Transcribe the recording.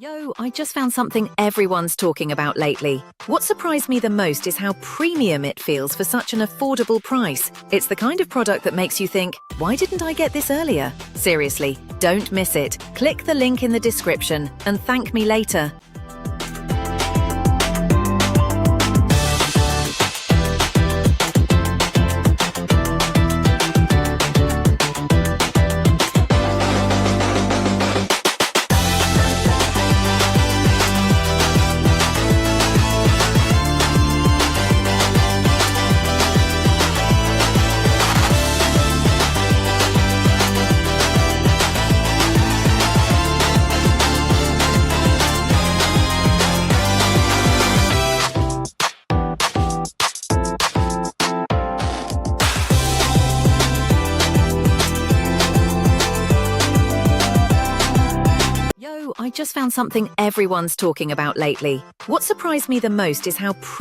Yo, I just found something everyone's talking about lately. What surprised me the most is how premium it feels for such an affordable price. It's the kind of product that makes you think, why didn't I get this earlier? Seriously, don't miss it. Click the link in the description and thank me later. Yo, I just found something everyone's talking about lately. What surprised me the most is how premium